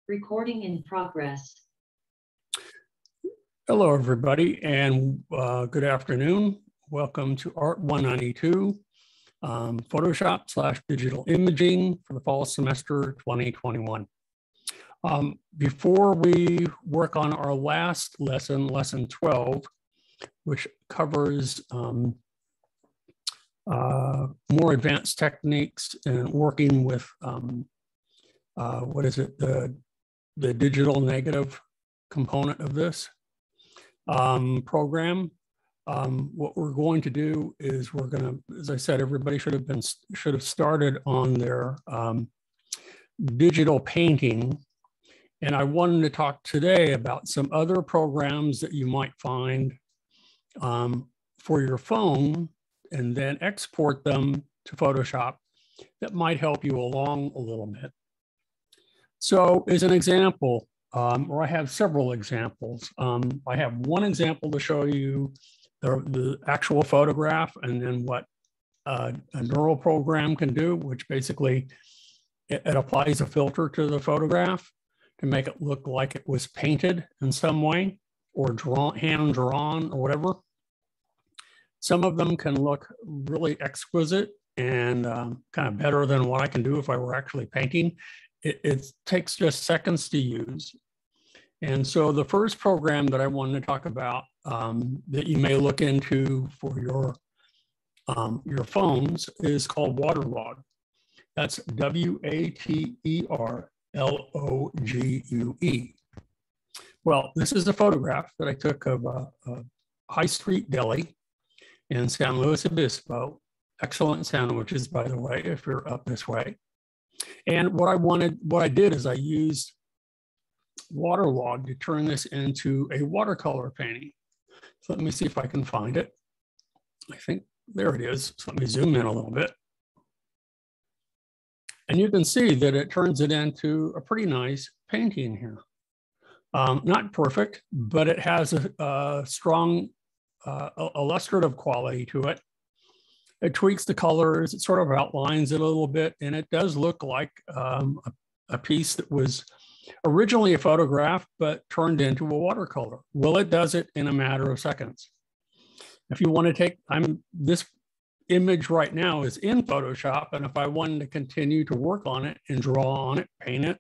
Recording in progress. Hello, everybody, and good afternoon. Welcome to Art 192, Photoshop/digital imaging for the fall semester 2021. Before we work on our last lesson, lesson 12, which covers more advanced techniques and working with, the digital negative component of this program. What we're going to do is we're going to, as I said, everybody should have started on their digital painting. And I wanted to talk today about some other programs that you might find for your phone and then export them to Photoshop that might help you along a little bit. So as an example, or I have several examples. I have one example to show you the actual photograph and then what a neural program can do, which basically it applies a filter to the photograph to make it look like it was painted in some way or hand drawn or whatever. Some of them can look really exquisite and kind of better than what I can do if I were actually painting. It takes just seconds to use. And so the first program that I wanted to talk about that you may look into for your phones is called Waterlogue. That's WATERLOGUE. Well, this is a photograph that I took of a high street deli in San Luis Obispo. Excellent sandwiches, by the way, if you're up this way. And what I did is I used Waterlogue to turn this into a watercolor painting. So let me see if I can find it. I think there it is. So let me zoom in a little bit. And you can see that it turns it into a pretty nice painting here. Not perfect, but it has a strong illustrative quality to it. It tweaks the colors, it sort of outlines it a little bit, and it does look like a piece that was originally a photograph, but turned into a watercolor. Well, it does it in a matter of seconds. If you want to take, this image right now is in Photoshop, and if I wanted to continue to work on it and draw on it, paint it,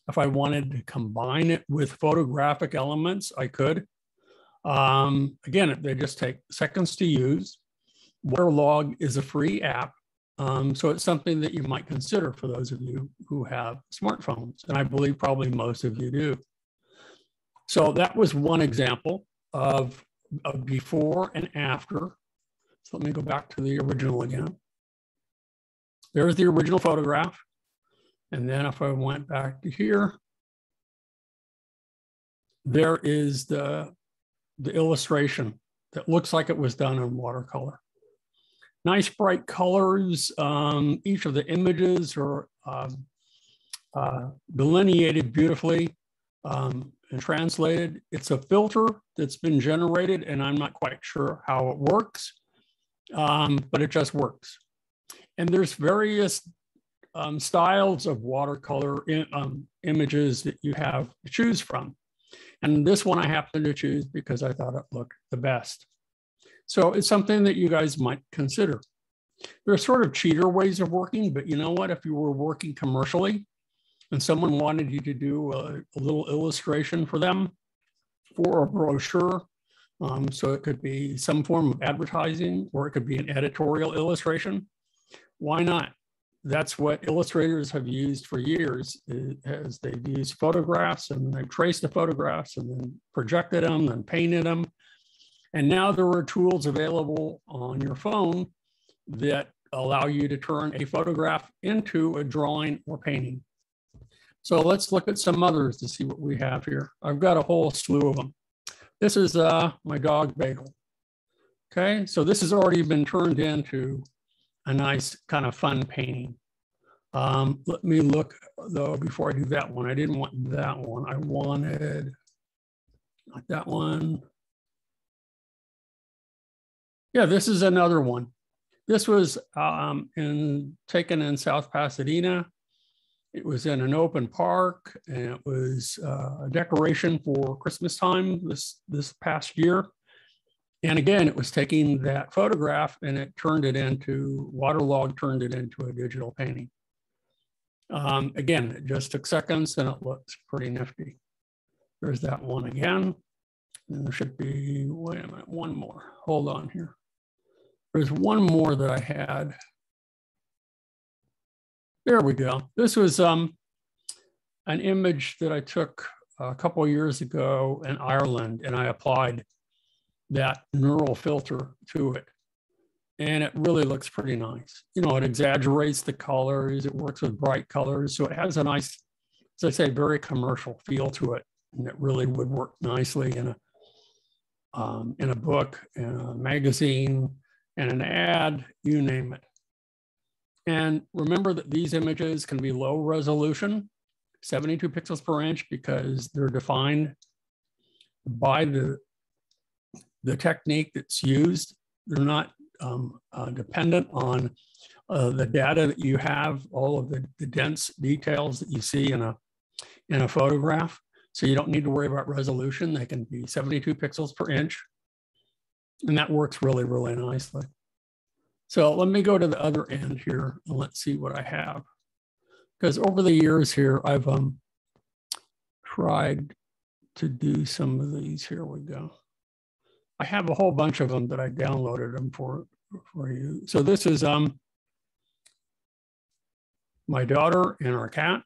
if I wanted to combine it with photographic elements, I could. Again, they just take seconds to use. Waterlogue is a free app, so it's something that you might consider for those of you who have smartphones, and I believe probably most of you do. So that was one example of before and after. So let me go back to the original again. There's the original photograph, and then if I went back to here, there is the illustration that looks like it was done in watercolor. Nice bright colors. Each of the images are delineated beautifully and translated. It's a filter that's been generated, and I'm not quite sure how it works, but it just works. And there's various styles of watercolor images that you have to choose from. And this one I happened to choose because I thought it looked the best. So it's something that you guys might consider. There are sort of cheater ways of working, but you know what? If you were working commercially and someone wanted you to do a little illustration for them for a brochure, so it could be some form of advertising or it could be an editorial illustration, why not? That's what illustrators have used for years, as they've used photographs and they've traced the photographs and then projected them and painted them. And now there are tools available on your phone that allow you to turn a photograph into a drawing or painting. So let's look at some others to see what we have here. I've got a whole slew of them. This is my dog Bagel. Okay, so this has already been turned into a nice kind of fun painting. Let me look though before I do that one. I didn't want that one. I wanted not that one. Yeah, this is another one. This was taken in South Pasadena, It was in an open park, and it was a decoration for Christmas time this past year. And again, it was taking that photograph and it turned it into, Waterlogue turned it into a digital painting. Again, it just took seconds and it looks pretty nifty. There's that one again. And there should be, wait a minute, one more. Hold on here. There's one more that I had. There we go. This was an image that I took a couple of years ago in Ireland, and I applied that neural filter to it. And it really looks pretty nice. You know, it exaggerates the colors. It works with bright colors. So it has a nice, as I say, very commercial feel to it. And it really would work nicely in a book, in a magazine, and an ad, you name it. And remember that these images can be low resolution, 72 pixels per inch, because they're defined by the technique that's used. They're not dependent on the data that you have, all of the dense details that you see in a photograph. So you don't need to worry about resolution. They can be 72 pixels per inch. And that works really, really nicely. So let me go to the other end here and let's see what I have. Because over the years here, I've tried to do some of these. Here we go. I have a whole bunch of them that I downloaded them for you. So this is my daughter and our cat.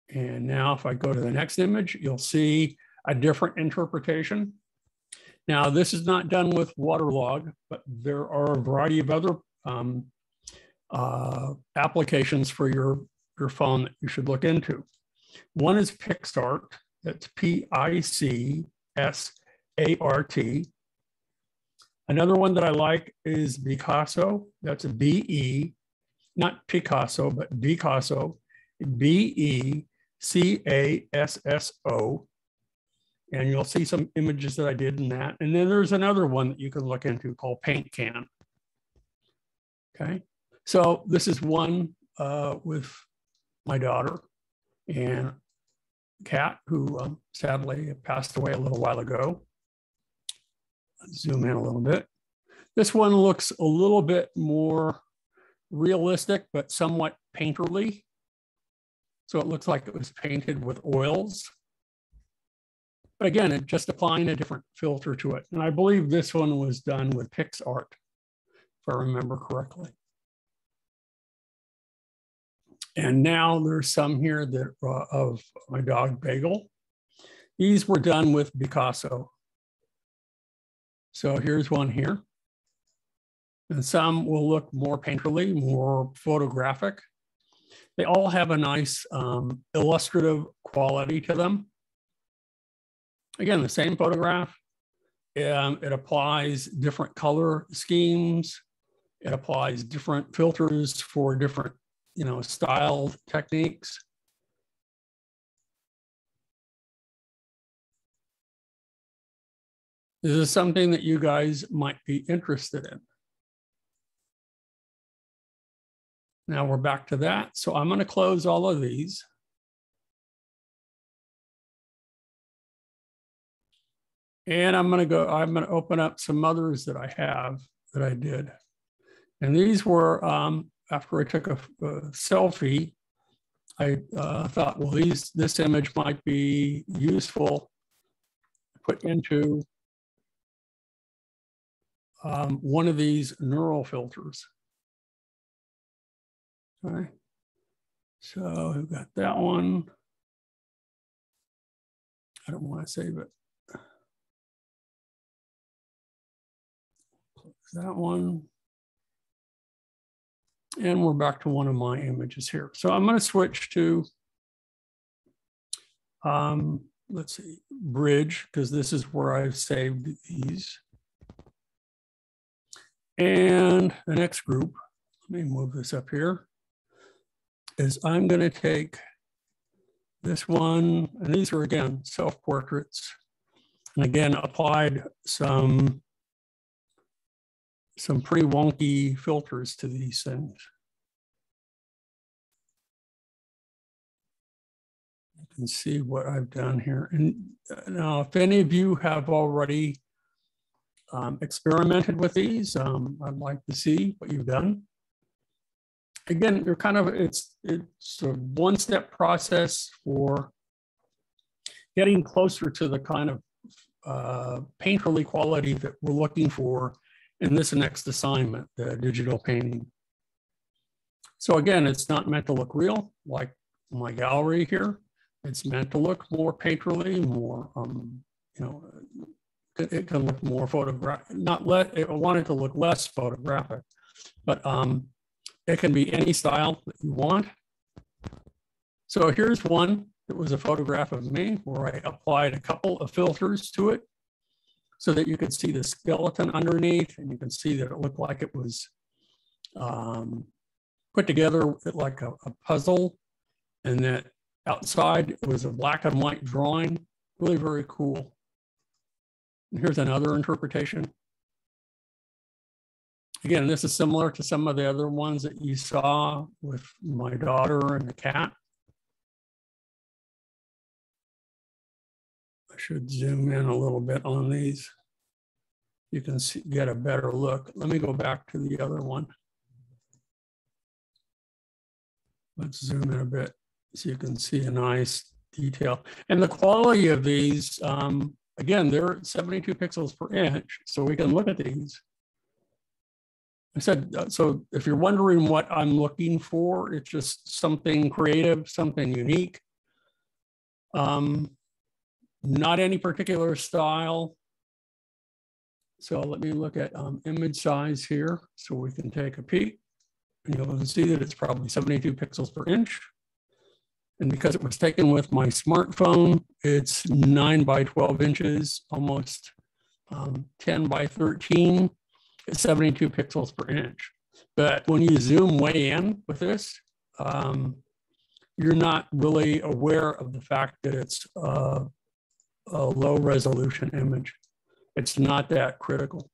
And now if I go to the next image, you'll see a different interpretation. Now, this is not done with Waterlogue, but there are a variety of other applications for your phone that you should look into. One is PicSart. That's PICSART. Another one that I like is BeCasso. That's a BE, not Picasso, but BeCasso, BeCasso. And you'll see some images that I did in that. And then there's another one that you can look into called PaintCan. Okay, so this is one with my daughter and cat who sadly passed away a little while ago. Let's zoom in a little bit. This one looks a little bit more realistic, but somewhat painterly. So it looks like it was painted with oils. But again, it's just applying a different filter to it. And I believe this one was done with PicSart, if I remember correctly. And now there's some here that of my dog Bagel. These were done with BeCasso. So here's one here. And some will look more painterly, more photographic. They all have a nice illustrative quality to them. Again, the same photograph. It applies different color schemes. It applies different filters for different, style techniques. This is something that you guys might be interested in. Now we're back to that. So I'm going to close all of these. And I'm going to open up some others that I have that I did. And these were, after I took a selfie, I thought, well, this image might be useful to put into one of these neural filters. Okay. So we've got that one. I don't want to save it. That one. And we're back to one of my images here. So I'm going to switch to, let's see, Bridge, because this is where I've saved these. And the next group, let me move this up here, is I'm going to take this one, and these are, again, self-portraits. And again, applied some pretty wonky filters to these things. You can see what I've done here. And now, if any of you have already experimented with these, I'd like to see what you've done. Again, you're kind of, it's a one-step process for getting closer to the kind of painterly quality that we're looking for in this next assignment, the digital painting. So again, it's not meant to look real like my gallery here. It's meant to look more painterly, more, it can look more photographic, I want it to look less photographic, but it can be any style that you want. So here's one that was a photograph of me where I applied a couple of filters to it so that you could see the skeleton underneath, and you can see that it looked like it was put together like a puzzle, and that outside it was a black and white drawing. Really very cool. And here's another interpretation. Again, this is similar to some of the other ones that you saw with my daughter and the cat. I should zoom in a little bit on these. You can see, get a better look. Let me go back to the other one. Let's zoom in a bit so you can see a nice detail. And the quality of these, again, they're 72 pixels per inch, so we can look at these. I said, so if you're wondering what I'm looking for, it's just something creative, something unique. Not any particular style. So let me look at image size here so we can take a peek. And you'll see that it's probably 72 pixels per inch. And because it was taken with my smartphone, it's 9 by 12 inches, almost 10 by 13. It's 72 pixels per inch. But when you zoom way in with this, you're not really aware of the fact that it's a low resolution image. It's not that critical.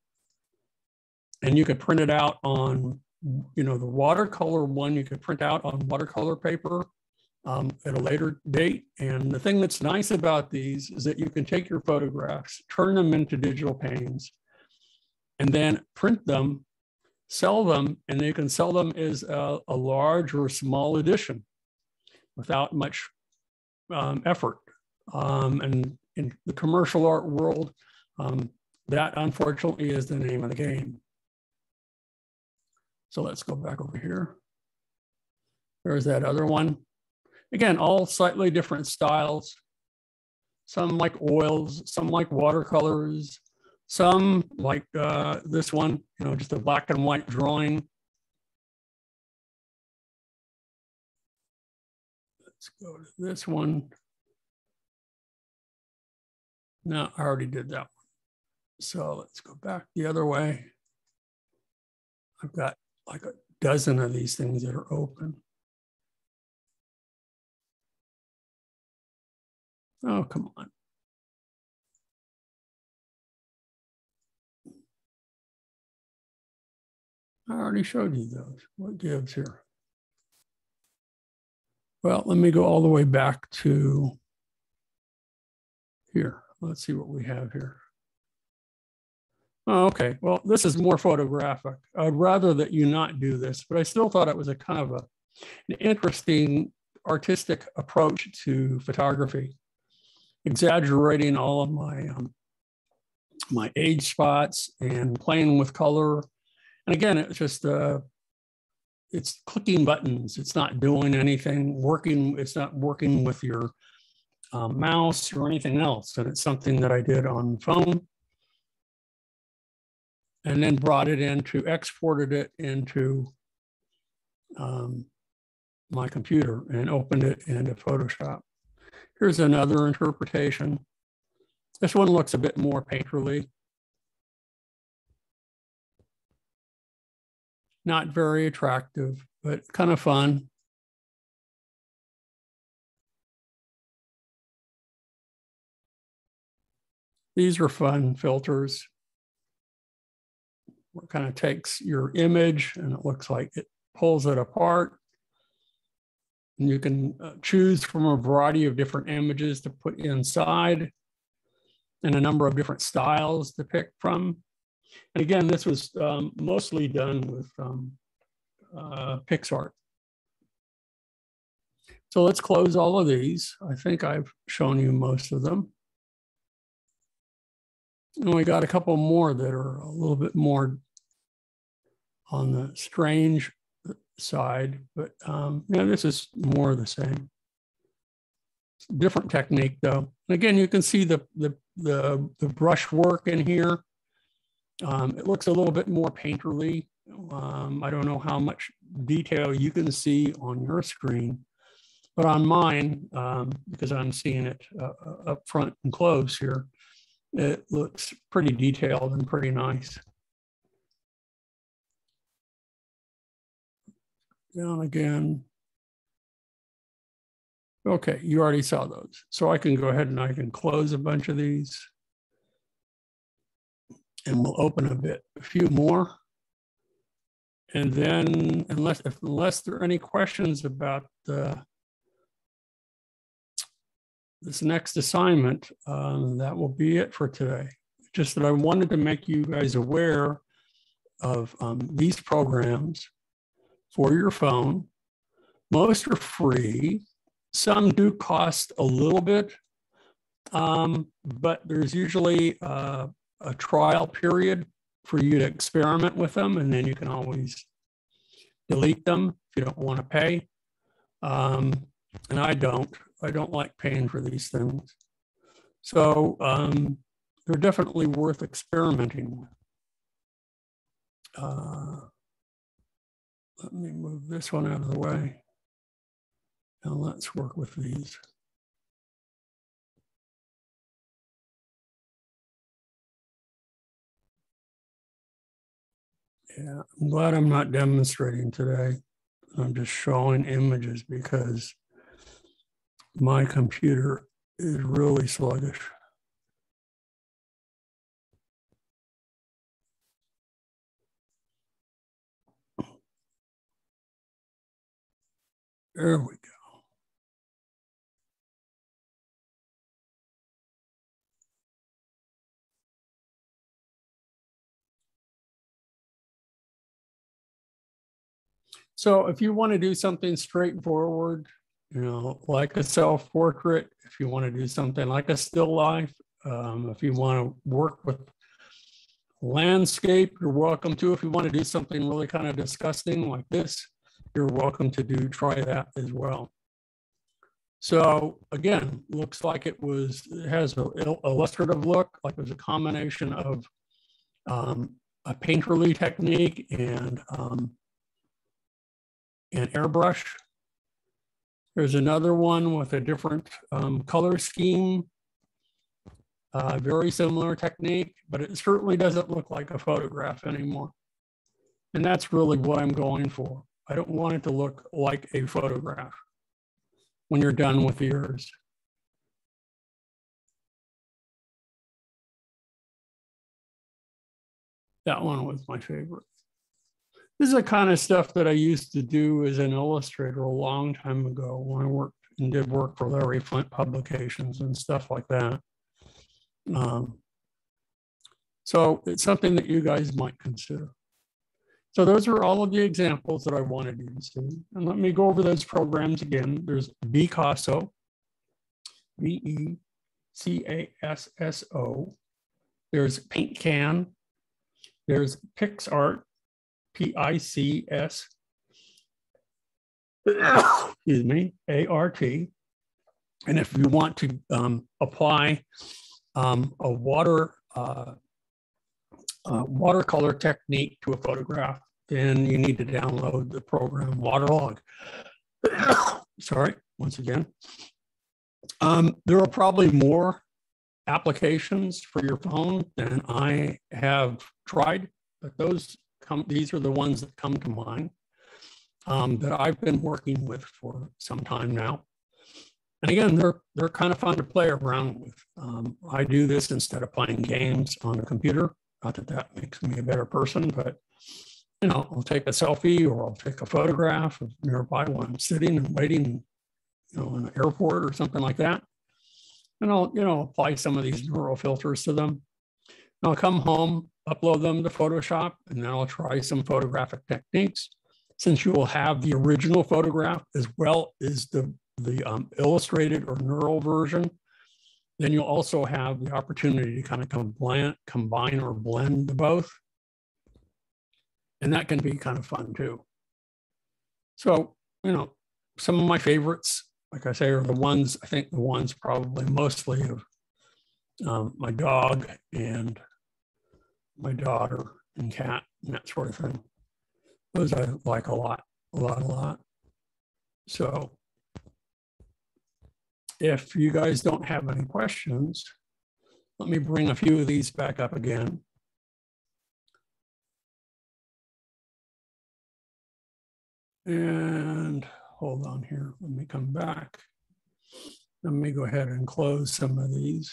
And you could print it out on, the watercolor one, you could print out on watercolor paper at a later date. And the thing that's nice about these is that you can take your photographs, turn them into digital paintings, and then print them, sell them, and you can sell them as a large or small edition without much effort. And in the commercial art world, that unfortunately is the name of the game. So let's go back over here. There's that other one. Again, all slightly different styles. Some like oils, some like watercolors, some like this one, just a black and white drawing. Let's go to this one. No, I already did that one. So let's go back the other way. I've got like a dozen of these things that are open. Oh, come on. I already showed you those. What gives here? Well, let me go all the way back to here. Let's see what we have here. Oh, okay, well, this is more photographic. I'd rather that you not do this, but I still thought it was a kind of an interesting artistic approach to photography, exaggerating all of my my age spots and playing with color. And again, it's just it's clicking buttons. It's not doing anything working. It's not working with your mouse or anything else. And it's something that I did on the phone, and then brought it into, exported it into my computer and opened it into Photoshop. Here's another interpretation. This one looks a bit more painterly. Not very attractive, but kind of fun. These are fun filters. It kind of takes your image and it looks like it pulls it apart And you can choose from a variety of different images to put inside and a number of different styles to pick from. And again, this was mostly done with PixArt. So let's close all of these. I think I've shown you most of them. And we got a couple more that are a little bit more on the strange side, but yeah, this is more of the same. Different technique though. And again, you can see the brush work in here. It looks a little bit more painterly. I don't know how much detail you can see on your screen, but on mine, because I'm seeing it up front and close here, it looks pretty detailed and pretty nice. Down again. Okay, you already saw those. So I can go ahead and I can close a bunch of these. And we'll open a few more. And then unless there are any questions about this next assignment, that will be it for today. Just that I wanted to make you guys aware of these programs for your phone. Most are free. Some do cost a little bit, but there's usually a trial period for you to experiment with them, and then you can always delete them if you don't want to pay. And I don't like paying for these things. So they're definitely worth experimenting with. Let me move this one out of the way. Now let's work with these. Yeah, I'm glad I'm not demonstrating today. I'm just showing images because my computer is really sluggish. There we go. So if you want to do something straightforward, like a self-portrait, if you want to do something like a still life, if you want to work with landscape, you're welcome to. If you want to do something really kind of disgusting like this, you're welcome to try that as well. So again, looks like it has an illustrative look, like it was a combination of a painterly technique and airbrush. There's another one with a different color scheme, very similar technique, but it certainly doesn't look like a photograph anymore. And that's really what I'm going for. I don't want it to look like a photograph when you're done with yours. That one was my favorite. This is the kind of stuff that I used to do as an illustrator a long time ago when I worked and did work for Larry Flint Publications and stuff like that. So it's something that you guys might consider. So those are all of the examples that I wanted you to see. And let me go over those programs again. There's BeCasso, BeCasso. There's PaintCan. There's PixArt, PICS, excuse me, ART. And if you want to apply a watercolor technique to a photograph, then you need to download the program Waterlogue. Sorry, once again. There are probably more applications for your phone than I have tried, but these are the ones that come to mind that I've been working with for some time now. And again, they're kind of fun to play around with. I do this instead of playing games on a computer. Not that that makes me a better person, but I'll take a selfie or I'll take a photograph of nearby when I'm sitting and waiting, in an airport or something like that. And I'll, apply some of these neural filters to them. And I'll come home, upload them to Photoshop, and then I'll try some photographic techniques. Since you will have the original photograph as well as the illustrated or neural version, then you'll also have the opportunity to kind of combine or blend the both. And that can be kind of fun too. So, some of my favorites, like I say, are the ones probably mostly of my dog and my daughter and cat and that sort of thing. Those I like a lot. So if you guys don't have any questions, let me bring a few of these back up again. And hold on here, let me come back. Let me go ahead and close some of these.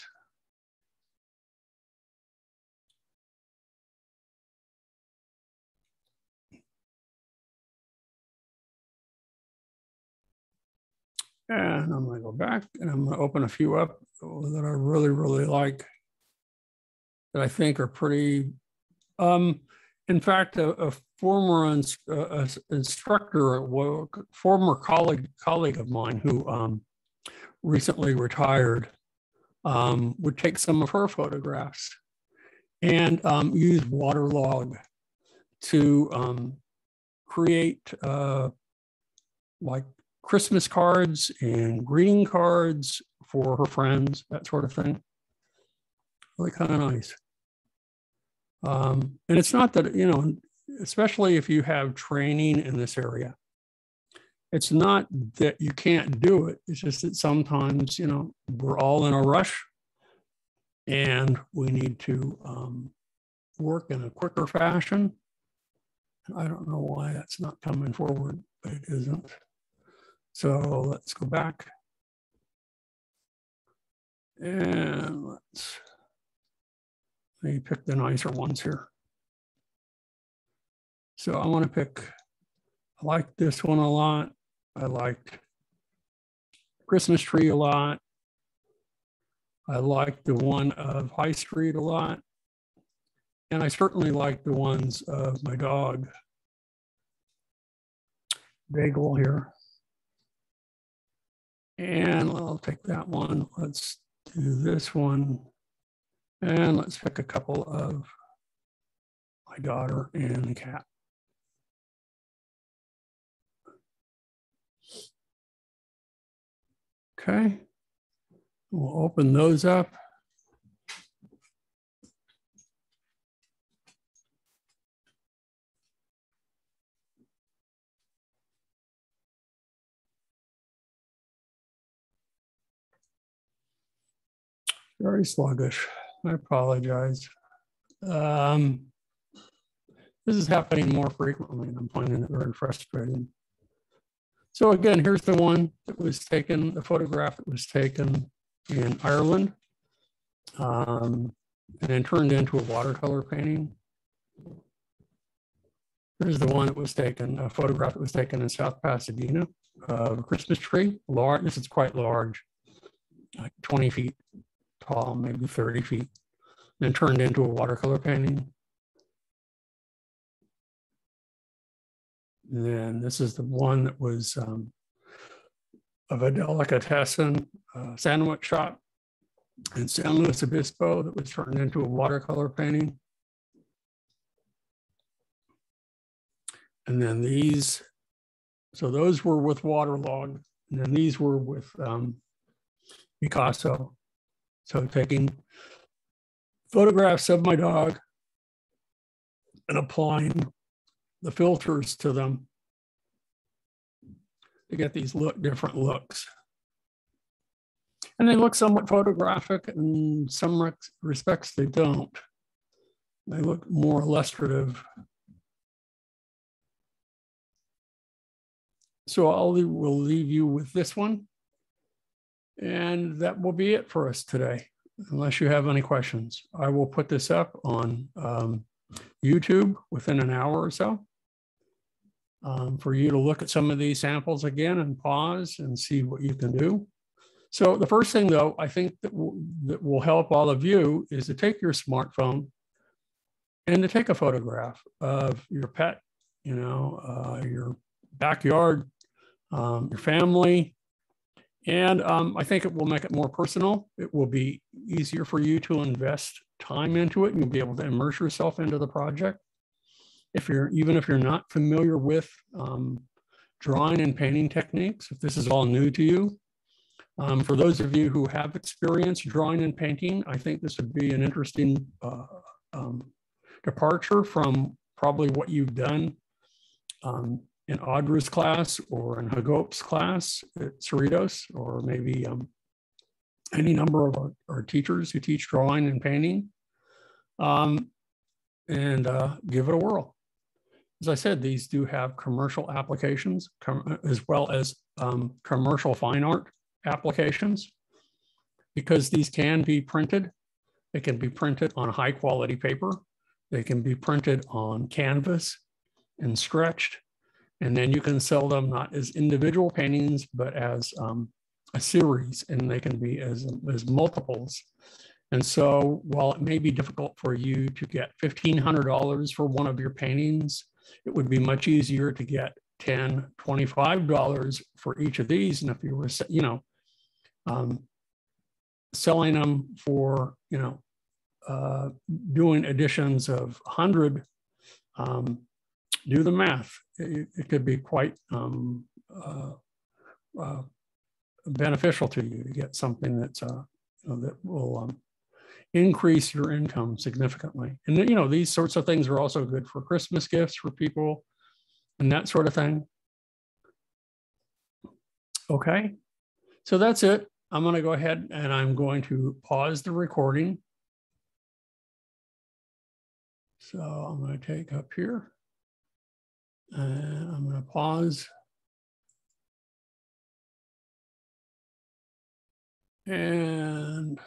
And I'm going to go back and I'm going to open a few up that I really, really like, that I think are pretty, in fact, a former instructor, a former colleague of mine who recently retired would take some of her photographs and use Waterlogue to create like Christmas cards and greeting cards for her friends, that sort of thing. Really kind of nice. And it's not that, especially if you have training in this area, it's not that you can't do it. It's just that sometimes, we're all in a rush and we need to work in a quicker fashion. I don't know why that's not coming forward, but it isn't. So let's go back. And let me pick the nicer ones here. So I want to pick, I like this one a lot. I like Christmas tree a lot. I like the one of High Street a lot. And I certainly like the ones of my dog, Bagel here. And I'll take that one. Let's do this one. And let's pick a couple of my daughter and the cat. Okay. We'll open those up. Very sluggish. I apologize. This is happening more frequently, and I'm finding it very frustrating. So again, here's the one that was taken, the photograph that was taken in Ireland, and then turned into a watercolor painting. Here's the one that was taken, a photograph that was taken in South Pasadena of a Christmas tree. Large, this is quite large, like 20 feet tall, maybe 30 feet, then turned into a watercolor painting. And then this is the one that was of a delicatessen sandwich shop in San Luis Obispo that was turned into a watercolor painting. And then these, so those were with Waterlogue, and then these were with BeCasso. So taking photographs of my dog and applying the filters to them to get these different looks. And they look somewhat photographic, and in some respects they don't. They look more illustrative. So we'll leave you with this one. And that will be it for us today, unless you have any questions. I will put this up on YouTube within an hour or so. for you to look at some of these samples again and pause and see what you can do. So the first thing, though, I think that will help all of you is to take your smartphone and to take a photograph of your pet, your backyard, your family. And I think it will make it more personal. It will be easier for you to invest time into it, and you'll be able to immerse yourself into the project. Even if you're not familiar with drawing and painting techniques, if this is all new to you, for those of you who have experience drawing and painting, I think this would be an interesting departure from probably what you've done in Audra's class or in Hagop's class at Cerritos, or maybe any number of our teachers who teach drawing and painting, and give it a whirl. As I said, these do have commercial applications as well as commercial fine art applications, because these can be printed. They can be printed on high quality paper. They can be printed on canvas and stretched. And then you can sell them not as individual paintings, but as a series, and they can be as multiples. And so while it may be difficult for you to get $1,500 for one of your paintings, it would be much easier to get $10, $25 for each of these. And if you were, selling them for, doing editions of 100, do the math. It could be quite beneficial to you to get something that's that will increase your income significantly. And these sorts of things are also good for Christmas gifts for people and that sort of thing. Okay, so that's it. I'm going to go ahead and I'm going to pause the recording. So I'm going to take up here and I'm going to pause. And